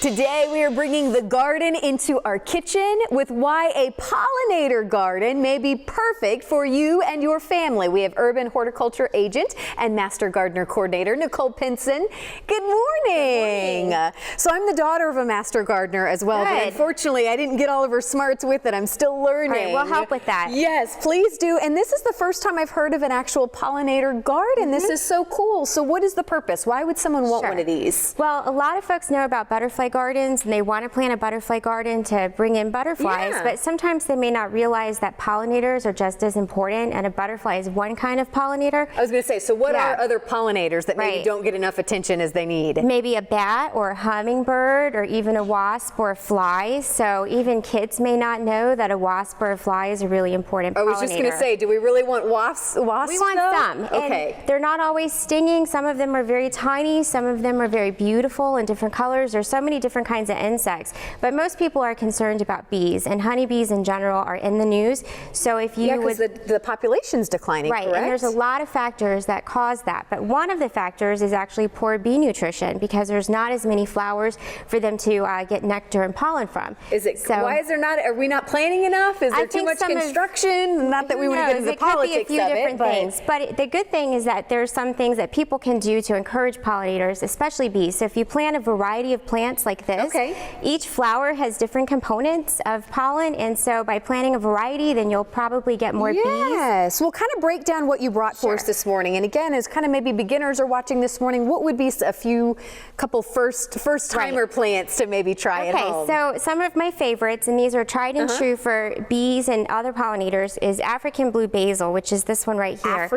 Today we are bringing the garden into our kitchen with why a pollinator garden may be perfect for you and your family. We have urban horticulture agent and master gardener coordinator Nicole Pinson. Good morning. So I'm the daughter of a master gardener as well, but unfortunately I didn't get all of her smarts with it. I'm still learning. All right, we'll help with that. Yes, please do. And this is the first time I've heard of an actual pollinator garden. This is so cool. So what is the purpose? Why would someone want one of these? Well, a lot of folks know about butterfly gardens and they want to plant a butterfly garden to bring in butterflies, but sometimes they may not realize that pollinators are just as important, and a butterfly is one kind of pollinator. I was going to say, so what are other pollinators that maybe don't get enough attention as they need? Maybe a bat or a hummingbird or even a wasp or a fly. So even kids may not know that a wasp or a fly is a really important pollinator. I was just going to say, do we really want wasps? We want some. Okay. And they're not always stinging. Some of them are very tiny. Some of them are very beautiful in different colors. There's so many different kinds of insects. But most people are concerned about bees, and honeybees in general are in the news. So if you because the population's declining, correct? And there's a lot of factors that cause that. But one of the factors is actually poor bee nutrition, because there's not as many flowers for them to get nectar and pollen from. Is it? So, why is there not? Are we not planting enough? Is there too much construction? Not that we want to get into the politics of it, but the good thing is that there's some things that people can do to encourage pollinators, especially bees. So if you plant a variety of plants like this, each flower has different components of pollen, and so by planting a variety, then you'll probably get more bees. Yes, we'll kind of break down what you brought for us this morning. And again, as kind of maybe beginners are watching this morning, what would be a couple first-timer plants to maybe try at home? So some of my favorites, and these are tried and true for bees and other pollinators, is African blue basil, which is this one right here.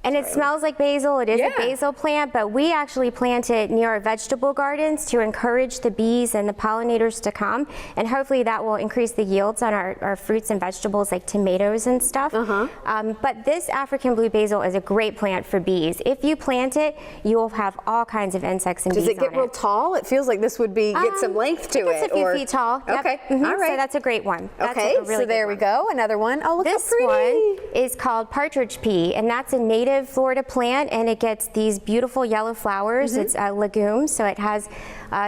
And it smells like basil. It is a basil plant, but we actually plant it near our vegetable gardens to encourage the bees and the pollinators to come, and hopefully that will increase the yields on our fruits and vegetables like tomatoes and stuff. But this African blue basil is a great plant for bees. If you plant it, you will have all kinds of insects and bees on it. Does it get real tall? It feels like this would be get some length to it. It's a few feet tall. Okay, all right. So that's a great one. Okay, so there we go. Another one. Oh, look how pretty. This one is called Partridge P, and that's a native Florida plant, and it gets these beautiful yellow flowers. It's a legume, so it has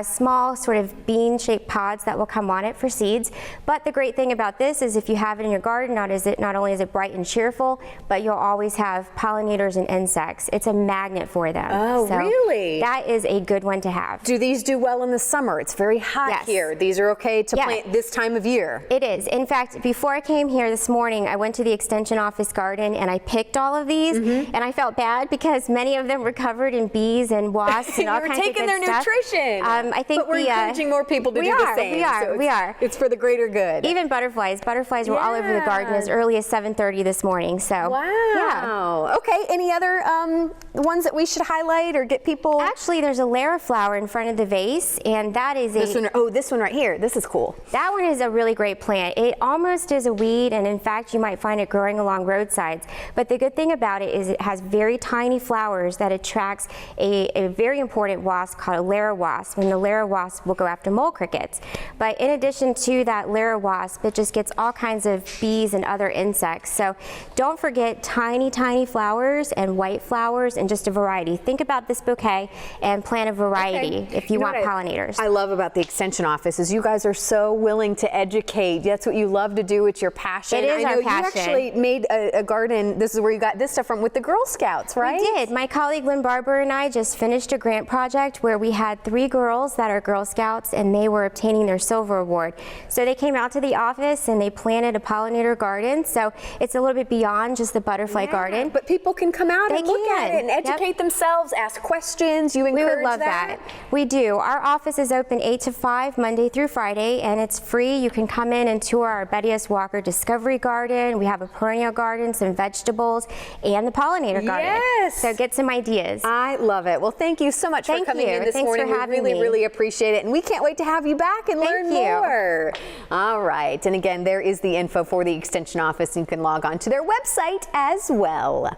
small sort of bean-shaped pods that will come on it for seeds. But the great thing about this is if you have it in your garden, not only is it bright and cheerful, but you'll always have pollinators and insects. It's a magnet for them. Oh, so really? That is a good one to have. Do these do well in the summer? It's very hot here. These are okay to plant this time of year? It is. In fact, before I came here this morning, I went to the extension office garden and I picked all of these, and I felt bad because many of them were covered in bees and wasps and all kinds of good stuff. You're taking their nutrition. I think but we're encouraging more people to do the same. We are. It's for the greater good. Even butterflies. Butterflies were all over the garden as early as 7:30 this morning. So wow. Okay. Any other ones that we should highlight or get people? Actually, there's a Lara flower in front of the vase, and that is this one. Oh, this one right here. This is cool. That one is a really great plant. It almost is a weed, and in fact, you might find it growing along roadsides. But the good thing about it is it has very tiny flowers that attracts a very important wasp called a Lara wasp, and the Lara wasp will go after mole crickets. But in addition to that Lara wasp, it just gets all kinds of bees and other insects. So don't forget tiny, tiny flowers and white flowers and just a variety. Think about this bouquet and plant a variety if you want pollinators. I love about the extension office is you guys are so willing to educate. That's what you love to do. It's your passion. It is our passion. You actually made a garden. This is where you got this stuff from with the Girl Scouts, right? We did. My colleague Lynn Barber and I just finished a grant project where we had 3 girls that are Girl Scouts, and they were obtaining their silver award. So they came out to the office and they planted a pollinator garden. So it's a little bit beyond just the butterfly garden. But people can come out and look at it and educate themselves, ask questions. You encourage We would love that. We do. Our office is open 8 to 5 Monday through Friday, and it's free. You can come in and tour our Betty S. Walker Discovery Garden. We have a perennial garden, some vegetables, and the pollinator garden. Yes. So get some ideas. I love it. Well, thank you so much for coming in this morning. For having me. Really appreciate it. And we can't wait to have you back and learn more. All right. And again, there is the info for the Extension Office. You can log on to their website as well.